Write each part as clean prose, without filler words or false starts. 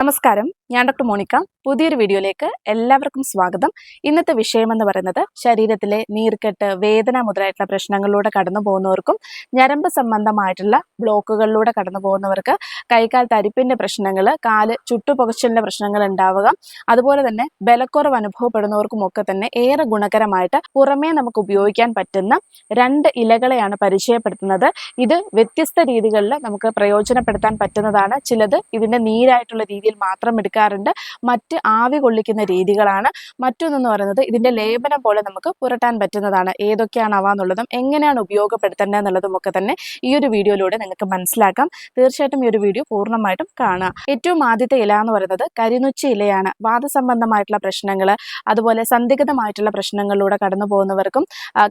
നമസ്കാരം, ഞാൻ doctor Monica. പുതിയൊരു വീഡിയോയിലേക്ക് എല്ലാവർക്കും സ്വാഗതം. ഇന്നത്തെ വിഷയം എന്ന് പറയുന്നത് ശരീരത്തിലെ നീർക്കെട്ട്, വേദന മുതലായിട്ടുള്ള പ്രശ്നങ്ങളിലൂടെ കടന്നു പോകുന്നവർക്കും ഞരമ്പ് സംബന്ധമായിട്ടുള്ള ബ്ലോക്കുകളിലൂടെ കടന്നു പോകുന്നവർക്ക് കൈകാൽ തരിപ്പിന്റെ പ്രശ്നങ്ങൾ, കാല് ചുട്ടുപൊകച്ചിലിന്റെ പ്രശ്നങ്ങൾ ഉണ്ടാവുക, അതുപോലെ തന്നെ ബലക്കുറവ് അനുഭവപ്പെടുന്നവർക്കും ഒക്കെ തന്നെ ഏറെ ഗുണകരമായിട്ട് പുറമേ നമുക്ക് ഉപയോഗിക്കാൻ പറ്റുന്ന 2 ഇലകളെയാണ് പരിചയപ്പെടുത്തുന്നത്. ഇത് വ്യത്യസ്ത രീതികളിൽ നമുക്ക് പ്രയോജനപ്പെടുത്താൻ പറ്റുന്നതാണ്. ചിലത് ഇതിന്റെ നീരായിട്ടുള്ള രീതിയിൽ മാത്രം എടുക്കാറുണ്ട്, മറ്റ് ആവി കൊള്ളിക്കുന്ന രീതികളാണ്. മറ്റൊന്നെന്ന് പറയുന്നത് ഇതിന്റെ ലേപനം പോലെ നമുക്ക് പുരട്ടാൻ പറ്റുന്നതാണ്. ഏതൊക്കെയാണ് അവ എന്നുള്ളതും എങ്ങനെയാണ് ഉപയോഗപ്പെടുത്തേണ്ടത് എന്നുള്ളതും ഒക്കെ തന്നെ ഈ ഒരു വീഡിയോയിലൂടെ നിങ്ങൾക്ക് മനസ്സിലാക്കാം. തീർച്ചയായിട്ടും ഈ ഒരു വീഡിയോ പൂർണ്ണമായിട്ടും കാണുക. ഏറ്റവും ആദ്യത്തെ ഇല എന്ന് പറയുന്നത് കരിനൊച്ചി ഇലയാണ്. വാദസംബന്ധമായിട്ടുള്ള പ്രശ്നങ്ങൾ, അതുപോലെ സന്ദിഗ്ധമായിട്ടുള്ള പ്രശ്നങ്ങളിലൂടെ കടന്നു പോകുന്നവർക്കും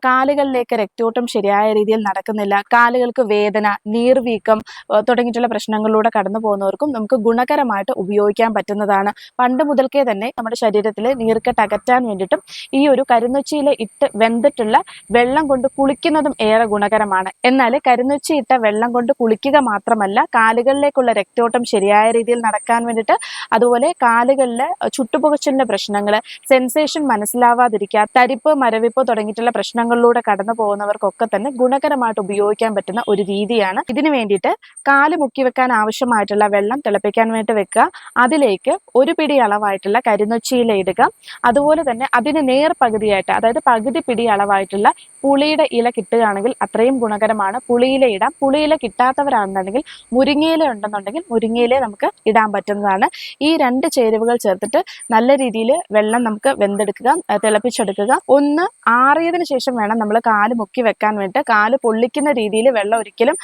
കാലുകളിലേക്ക് രക്തോട്ടം ശരിയായ രീതിയിൽ നടക്കുന്നില്ല, കാലുകൾക്ക് വേദന, നീർവീക്കം തുടങ്ങിയിട്ടുള്ള പ്രശ്നങ്ങളിലൂടെ കടന്നു പോകുന്നവർക്കും നമുക്ക് ഗുണകരമായിട്ട് ഉപയോഗിക്കാൻ പറ്റുന്നതാണ്. പണ്ട് മുതൽക്കേ തന്നെ നമ്മുടെ ശരീരത്തിലെ നീർക്കെട്ട് അകറ്റാൻ വേണ്ടിയിട്ടും ഈ ഒരു കരിനൊച്ചിയില ഇട്ട് വെന്തിട്ടുള്ള വെള്ളം കൊണ്ട് കുളിക്കുന്നതും ഏറെ ഗുണകരമാണ്. എന്നാൽ കരിനൊച്ചി ഇട്ട വെള്ളം കൊണ്ട് കുളിക്കുക മാത്രമല്ല, കാലുകളിലേക്കുള്ള രക്തോട്ടം ശരിയായ രീതിയിൽ നടക്കാൻ വേണ്ടിയിട്ട്, അതുപോലെ കാലുകളിലെ ചുട്ടുപൊകച്ചിലിന്റെ പ്രശ്നങ്ങൾ, സെൻസേഷൻ മനസ്സിലാവാതിരിക്കുക, തരിപ്പ്, മരവിപ്പ് തുടങ്ങിയിട്ടുള്ള പ്രശ്നങ്ങളിലൂടെ കടന്നു പോകുന്നവർക്കൊക്കെ തന്നെ ഗുണകരമായിട്ട് ഉപയോഗിക്കാൻ പറ്റുന്ന ഒരു രീതിയാണ്. ഇതിനു വേണ്ടിയിട്ട് കാല് മുക്കി വെക്കാൻ ആവശ്യമായിട്ടുള്ള വെള്ളം തിളപ്പിക്കാൻ വേണ്ടി വെക്കുക. അതിലേക്ക് ഒരു പിടി അളവായിട്ടുള്ള കരിനൊച്ചിയില ഇടുക. അതുപോലെ തന്നെ അതിന് നേർ പകുതിയായിട്ട്, അതായത് പകുതി പിടി അളവായിട്ടുള്ള പുളിയുടെ ഇല കിട്ടുകയാണെങ്കിൽ അത്രയും ഗുണകരമാണ്. പുളിയില ഇടാം. പുളിയില കിട്ടാത്തവരാണെന്നുണ്ടെങ്കിൽ മുരിങ്ങയില ഉണ്ടെന്നുണ്ടെങ്കിൽ മുരിങ്ങയില നമുക്ക് ഇടാൻ പറ്റുന്നതാണ്. ഈ 2 ചേരുവകൾ ചേർത്തിട്ട് നല്ല രീതിയിൽ വെള്ളം നമുക്ക് വെന്തെടുക്കുക, തിളപ്പിച്ചെടുക്കുക. ഒന്ന് ആറിയതിനു ശേഷം വേണം നമ്മൾ കാല് മുക്കി വെക്കാൻ വേണ്ടിയിട്ട്. കാല് പൊള്ളിക്കുന്ന രീതിയിൽ വെള്ളം ഒരിക്കലും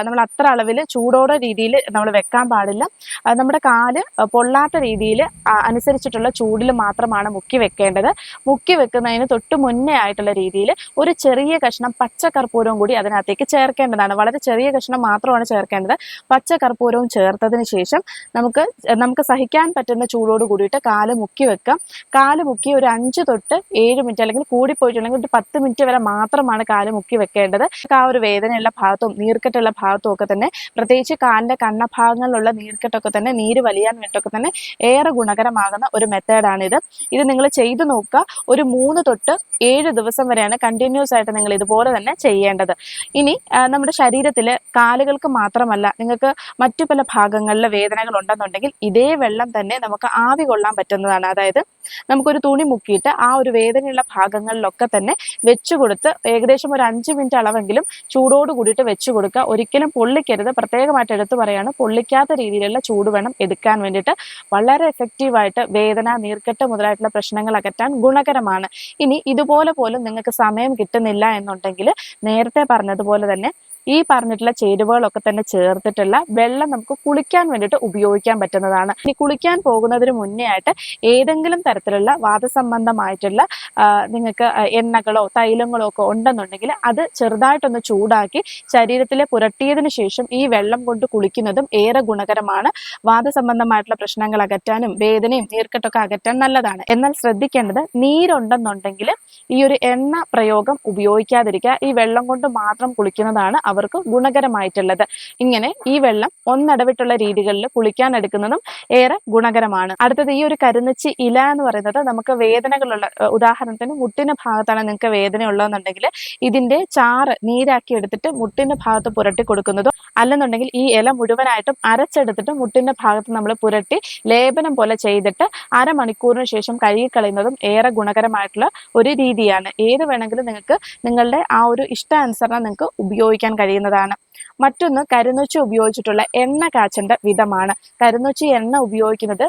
നമ്മൾ അത്ര അളവിൽ ചൂടോടെ രീതിയിൽ നമ്മൾ വെക്കാൻ പാടില്ല. നമ്മുടെ കാല് പൊള്ളാത്ത രീതിയിൽ അനുസരിച്ചിട്ടുള്ള ചൂടിൽ മാത്രമാണ് മുക്കി വെക്കേണ്ടത്. മുക്കി വെക്കുന്നതിന് തൊട്ട് മുന്നേ ആയിട്ടുള്ള രീതിയിൽ ഒരു ചെറിയ കഷ്ണം പച്ചക്കർപ്പൂരവും കൂടി അതിനകത്തേക്ക് ചേർക്കേണ്ടതാണ്. വളരെ ചെറിയ കഷ്ണം മാത്രമാണ് ചേർക്കേണ്ടത്. പച്ചക്കർപ്പൂരവും ചേർത്തതിന് ശേഷം നമുക്ക് സഹിക്കാൻ പറ്റുന്ന ചൂടോട് കൂടിയിട്ട് കാല് മുക്കി വെക്കാം. കാല് മുക്കി ഒരു 5 തൊട്ട് 7 മിനിറ്റ്, അല്ലെങ്കിൽ കൂടിപ്പോയിട്ടുണ്ടെങ്കിൽ ഒരു 10 മിനിറ്റ് വരെ മാത്രമാണ് കാല് മുക്കി വെക്കേണ്ടത്. ആ ഒരു വേദനയുള്ള ഭാഗത്തും നീർക്കെട്ടുള്ള ഭാഗത്തും ഒക്കെ തന്നെ, പ്രത്യേകിച്ച് കാലിന്റെ കണ്ണഭാഗങ്ങളിലുള്ള നീർക്കെട്ടൊക്കെ തന്നെ, നീര് വലിയാൻ വേണ്ടിയിട്ടൊക്കെ തന്നെ ഏറെ ഗുണകരമാകുന്ന ഒരു മെത്തേഡാണിത്. ഇത് നിങ്ങൾ ചെയ്തു നോക്കുക. ഒരു 3 തൊട്ട് 7 ദിവസം വരെയാണ് കണ്ടിന്യൂസ് ആയിട്ട് നിങ്ങൾ ഇതുപോലെ തന്നെ ചെയ്യേണ്ടത്. ഇനി നമ്മുടെ ശരീരത്തിൽ കാലുകൾക്ക് മാത്രമല്ല, നിങ്ങൾക്ക് മറ്റു പല ഭാഗങ്ങളിലെ വേദനകൾ ഉണ്ടെന്നുണ്ടെങ്കിൽ ഇതേ വെള്ളം തന്നെ നമുക്ക് ആവി കൊള്ളാൻ പറ്റുന്നതാണ്. അതായത് നമുക്കൊരു തുണി മുക്കിയിട്ട് ആ ഒരു വേദനയുള്ള ഭാഗങ്ങളിലൊക്കെ തന്നെ വെച്ചു കൊടുത്ത് ഏകദേശം ഒരു 5 മിനിറ്റ് അളവെങ്കിലും ചൂടോട് കൂടിയിട്ട് വെച്ചു കൊടുക്കുക. ഒരിക്കലും പൊള്ളിക്കരുത്. പ്രത്യേകമായിട്ട് എടുത്തു പറയാണ്, പൊള്ളിക്കാത്ത രീതിയിലുള്ള ചൂട് വേണം എടുക്കാൻ വേണ്ടിയിട്ട്. വളരെ എഫക്റ്റീവായിട്ട് വേദന, നീർക്കെട്ട് മുതലായിട്ടുള്ള പ്രശ്നങ്ങൾ അകറ്റാൻ ഗുണകരമാണ്. ഇനി ഇതുപോലെ പോലും നിങ്ങൾക്ക് സമയം കിട്ടുന്നില്ല എന്നുണ്ടെങ്കിൽ നേരത്തെ പറഞ്ഞതുപോലെ തന്നെ ഈ പറഞ്ഞിട്ടുള്ള ചേരുവകളൊക്കെ തന്നെ ചേർത്തിട്ടുള്ള വെള്ളം നമുക്ക് കുളിക്കാൻ വേണ്ടിയിട്ട് ഉപയോഗിക്കാൻ പറ്റുന്നതാണ്. ഇനി കുളിക്കാൻ പോകുന്നതിന് മുന്നേ ആയിട്ട് ഏതെങ്കിലും തരത്തിലുള്ള വാദസംബന്ധമായിട്ടുള്ള നിങ്ങൾക്ക് എണ്ണകളോ തൈലങ്ങളോ ഒക്കെ ഉണ്ടെന്നുണ്ടെങ്കിൽ അത് ചെറുതായിട്ടൊന്ന് ചൂടാക്കി ശരീരത്തിൽ പുരട്ടിയതിന് ശേഷം ഈ വെള്ളം കൊണ്ട് കുളിക്കുന്നതും ഏറെ ഗുണകരമാണ്. വാദസംബന്ധമായിട്ടുള്ള പ്രശ്നങ്ങൾ അകറ്റാനും വേദനയും നീർക്കെട്ടൊക്കെ അകറ്റാൻ നല്ലതാണ്. എന്നാൽ ശ്രദ്ധിക്കേണ്ടത്, നീരുണ്ടെന്നുണ്ടെങ്കിൽ ഈ ഒരു എണ്ണ പ്രയോഗം ഉപയോഗിക്കാതിരിക്കുക. ഈ വെള്ളം കൊണ്ട് മാത്രം കുളിക്കുന്നതാണ് അവർക്ക് ഗുണകരമായിട്ടുള്ളത്. ഇങ്ങനെ ഈ വെള്ളം ഒന്നിടവിട്ടുള്ള രീതികളിൽ കുളിക്കാൻ എടുക്കുന്നതും ഏറെ ഗുണകരമാണ്. അടുത്തത്, ഈ ഒരു കരിനൊച്ചി ഇല എന്ന് പറയുന്നത് നമുക്ക് വേദനകളുള്ള, ഉദാഹരണത്തിന് മുട്ടിന്റെ ഭാഗത്താണ് നിങ്ങൾക്ക് വേദന ഉള്ളതെന്നുണ്ടെങ്കിൽ ഇതിന്റെ ചാറ് നീരാക്കി എടുത്തിട്ട് മുട്ടിന്റെ ഭാഗത്ത് പുരട്ടി കൊടുക്കുന്നതും, അല്ലെന്നുണ്ടെങ്കിൽ ഈ ഇല മുഴുവനായിട്ടും അരച്ചെടുത്തിട്ട് മുട്ടിന്റെ ഭാഗത്ത് നമ്മൾ പുരട്ടി ലേപനം പോലെ ചെയ്തിട്ട് അരമണിക്കൂറിന് ശേഷം കഴുകിക്കളയുന്നതും ഏറെ ഗുണകരമായിട്ടുള്ള ഒരു രീതിയാണ്. ഏത് വേണമെങ്കിലും നിങ്ങൾക്ക് നിങ്ങളുടെ ആ ഒരു ഇഷ്ടാനുസരണം നിങ്ങൾക്ക് ഉപയോഗിക്കാൻ കഴിയുന്നതാണ്. മറ്റൊന്ന്, കരിനൊച്ചി ഉപയോഗിച്ചിട്ടുള്ള എണ്ണ കാച്ചേണ്ട വിധമാണ്. കരിനൊച്ചി എണ്ണ ഉപയോഗിക്കുന്നത്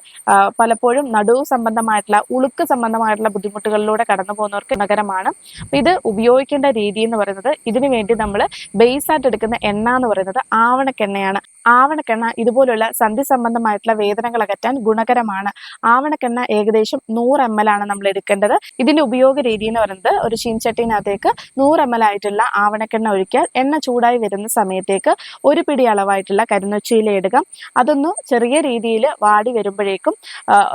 പലപ്പോഴും നടുവ് സംബന്ധമായിട്ടുള്ള, ഉളുക്ക് സംബന്ധമായിട്ടുള്ള ബുദ്ധിമുട്ടുകളിലൂടെ കടന്നു പോകുന്നവർക്ക് ഗുണകരമാണ്. ഇത് ഉപയോഗിക്കേണ്ട രീതി എന്ന് പറയുന്നത്, ഇതിനു വേണ്ടി നമ്മൾ ബേസ് ആയിട്ട് എടുക്കുന്ന എണ്ണ എന്ന് പറയുന്നത് ആവണക്കെണ്ണയാണ്. ആവണക്കെണ്ണ ഇതുപോലുള്ള സന്ധി സംബന്ധമായിട്ടുള്ള വേദനകൾ അകറ്റാൻ ഗുണകരമാണ്. ആവണക്കെണ്ണ ഏകദേശം 100 ml ആണ് നമ്മൾ എടുക്കേണ്ടത്. ഇതിന്റെ ഉപയോഗ രീതി എന്ന് പറയുന്നത്, ഒരു ചീൻചട്ടിനകത്തേക്ക് 100 ml ആയിട്ടുള്ള ആവണക്കെണ്ണ ഒഴിക്കുക. എണ്ണ ചൂടായി വരുന്ന സമയത്ത് സമയത്തേക്ക് ഒരു പിടി അളവായിട്ടുള്ള കരിനൊച്ചിയില ഇടുക. അതൊന്ന് ചെറിയ രീതിയിൽ വാടി വരുമ്പോഴേക്കും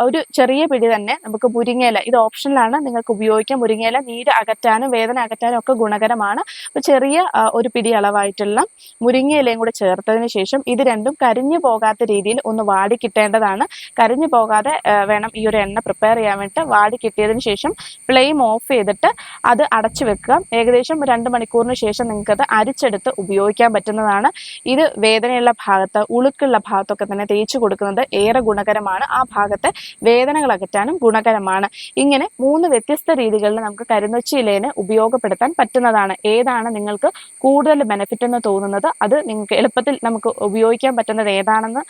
ഒരു ചെറിയ പിടി തന്നെ നമുക്ക് മുരിങ്ങയില, ഇത് ഓപ്ഷനിലാണ്, നിങ്ങൾക്ക് ഉപയോഗിക്കാം. മുരിങ്ങയില നീര് അകറ്റാനും വേദന അകറ്റാനും ഒക്കെ ഗുണകരമാണ്. അപ്പോൾ ചെറിയ ഒരു പിടി അളവായിട്ടുള്ള മുരിങ്ങയിലയും കൂടെ ചേർത്തതിന് ശേഷം ഇത് രണ്ടും കരിഞ്ഞു പോകാത്ത രീതിയിൽ ഒന്ന് വാടി കിട്ടേണ്ടതാണ്. കരിഞ്ഞു പോകാതെ വേണം ഈ ഒരു എണ്ണ പ്രിപ്പയർ ചെയ്യാൻ വേണ്ടിയിട്ട്. വാടി കിട്ടിയതിന് ശേഷം ഫ്ലെയിം ഓഫ് ചെയ്തിട്ട് അത് അടച്ചു വെക്കുക. ഏകദേശം 2 മണിക്കൂറിന് ശേഷം നിങ്ങൾക്കത് അരിച്ചെടുത്ത് ഉപയോഗിക്കാൻ പറ്റുന്നതാണ്. ഇത് വേദനയുള്ള ഭാഗത്ത്, ഉളുക്കുള്ള ഭാഗത്തൊക്കെ തന്നെ തേച്ച് കൊടുക്കുന്നത് ഏറെ ഗുണകരമാണ്. ആ ഭാഗത്തെ വേദനകൾ അകറ്റാനും ഗുണകരമാണ്. ഇങ്ങനെ 3 വ്യത്യസ്ത രീതികളിൽ നമുക്ക് കരിനൊച്ചി ഇലേനെ ഉപയോഗപ്പെടുത്താൻ പറ്റുന്നതാണ്. ഏതാണ് നിങ്ങൾക്ക് കൂടുതൽ ബെനിഫിറ്റ് എന്ന് തോന്നുന്നത്, അത് നിങ്ങൾക്ക് എളുപ്പത്തിൽ നമുക്ക് ഉപയോഗിക്കാൻ പറ്റുന്നത് ഏതാണെന്ന്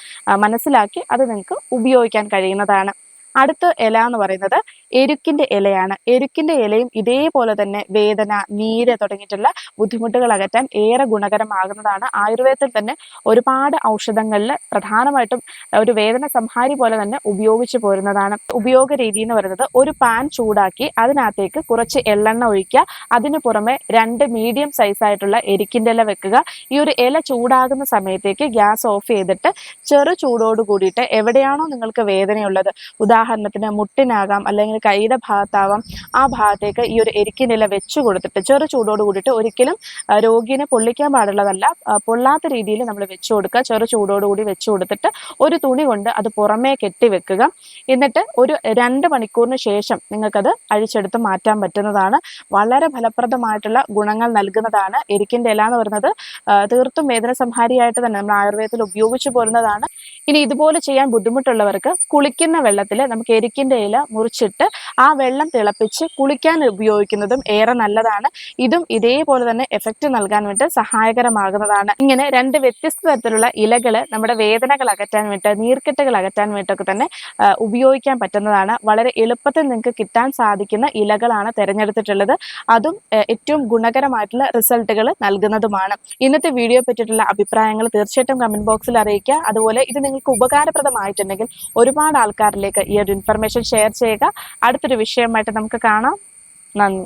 മനസ്സിലാക്കി അത് നിങ്ങൾക്ക് ഉപയോഗിക്കാൻ കഴിയുന്നതാണ്. അടുത്ത ഇല എന്ന് പറയുന്നത് എരുക്കിന്റെ ഇലയാണ്. എരുക്കിന്റെ ഇലയും ഇതേപോലെ തന്നെ വേദന, നീര് തുടങ്ങിയിട്ടുള്ള ബുദ്ധിമുട്ടുകൾ അകറ്റാൻ ഏറെ ഗുണകരമാകുന്നതാണ്. ആയുർവേദത്തിൽ തന്നെ ഒരുപാട് ഔഷധങ്ങളിൽ പ്രധാനമായിട്ടും ഒരു വേദന സംഹാരി പോലെ തന്നെ ഉപയോഗിച്ചു പോരുന്നതാണ്. ഉപയോഗ രീതി എന്ന് പറയുന്നത് ഒരു പാൻ ചൂടാക്കി അതിനകത്തേക്ക് കുറച്ച് എള്ളെണ്ണ ഒഴിക്കുക. അതിനു പുറമെ 2 മീഡിയം സൈസ് ആയിട്ടുള്ള എരിക്കിന്റെ ഇല വെക്കുക. ഈ ഒരു ഇല ചൂടാകുന്ന സമയത്തേക്ക് ഗ്യാസ് ഓഫ് ചെയ്തിട്ട് ചെറു ചൂടോട് കൂടിയിട്ട് എവിടെയാണോ നിങ്ങൾക്ക് വേദനയുള്ളത്, ഉദാഹരണത്തിന് മുട്ടിനാകാം അല്ലെങ്കിൽ കൈയുടെ ഭാഗത്താവാം, ആ ഭാഗത്തേക്ക് ഈ ഒരു എരിക്കിൻ്റെ ഇല വെച്ച് കൊടുത്തിട്ട് ചെറു ചൂടോട് കൂടിയിട്ട്, ഒരിക്കലും രോഗിയെ പൊള്ളിക്കാൻ പാടുള്ളതല്ല, പൊള്ളാത്ത രീതിയിൽ നമ്മൾ വെച്ച് കൊടുക്കുക. ചെറു ചൂടോടുകൂടി വെച്ച് കൊടുത്തിട്ട് ഒരു തുണി കൊണ്ട് അത് പുറമേ കെട്ടിവെക്കുക. എന്നിട്ട് ഒരു 2 മണിക്കൂറിന് ശേഷം നിങ്ങൾക്കത് അഴിച്ചെടുത്ത് മാറ്റാൻ പറ്റുന്നതാണ്. വളരെ ഫലപ്രദമായിട്ടുള്ള ഗുണങ്ങൾ നൽകുന്നതാണ്. എരിക്കിൻ്റെ ഇല എന്ന് പറയുന്നത് തീർത്തും വേദന സംഹാരിയായിട്ട് തന്നെ നമ്മൾ ആയുർവേദത്തിൽ ഉപയോഗിച്ചു പോരുന്നതാണ്. ഇനി ഇതുപോലെ ചെയ്യാൻ ബുദ്ധിമുട്ടുള്ളവർക്ക് കുളിക്കുന്ന വെള്ളത്തിൽ നമുക്ക് എരിക്കിൻ്റെ ഇല മുറിച്ചിട്ട് ആ വെള്ളം തിളപ്പിച്ച് കുളിക്കാൻ ഉപയോഗിക്കുന്നതും ഏറെ നല്ലതാണ്. ഇതും ഇതേപോലെ തന്നെ എഫക്റ്റ് നൽകാൻ വേണ്ടി സഹായകരമാകുന്നതാണ്. ഇങ്ങനെ 2 വ്യത്യസ്ത തരത്തിലുള്ള ഇലകൾ നമ്മുടെ വേദനകൾ അകറ്റാൻ വേണ്ടി, നീർക്കെട്ടുകൾ അകറ്റാൻ വേണ്ടിയൊക്കെ തന്നെ ഉപയോഗിക്കാൻ പറ്റുന്നതാണ്. വളരെ എളുപ്പത്തിൽ നിങ്ങൾക്ക് കിട്ടാൻ സാധിക്കുന്ന ഇലകളാണ് തിരഞ്ഞെടുത്തിട്ടുള്ളത്. അതും ഏറ്റവും ഗുണകരമായിട്ടുള്ള റിസൾട്ടുകൾ നൽകുന്നതുമാണ്. ഇന്നത്തെ വീഡിയോ പറ്റിയിട്ടുള്ള അഭിപ്രായങ്ങൾ തീർച്ചയായിട്ടും കമന്റ് ബോക്സിൽ അറിയിക്കുക. അതുപോലെ ഇത് നിങ്ങൾക്ക് ഉപകാരപ്രദമായിട്ടുണ്ടെങ്കിൽ ഒരുപാട് ആൾക്കാരിലേക്ക് ഈ ഒരു ഇൻഫർമേഷൻ ഷെയർ ചെയ്യുക. അടുത്തൊരു വിഷയമായിട്ട് നമുക്ക് കാണാം. നന്ദി.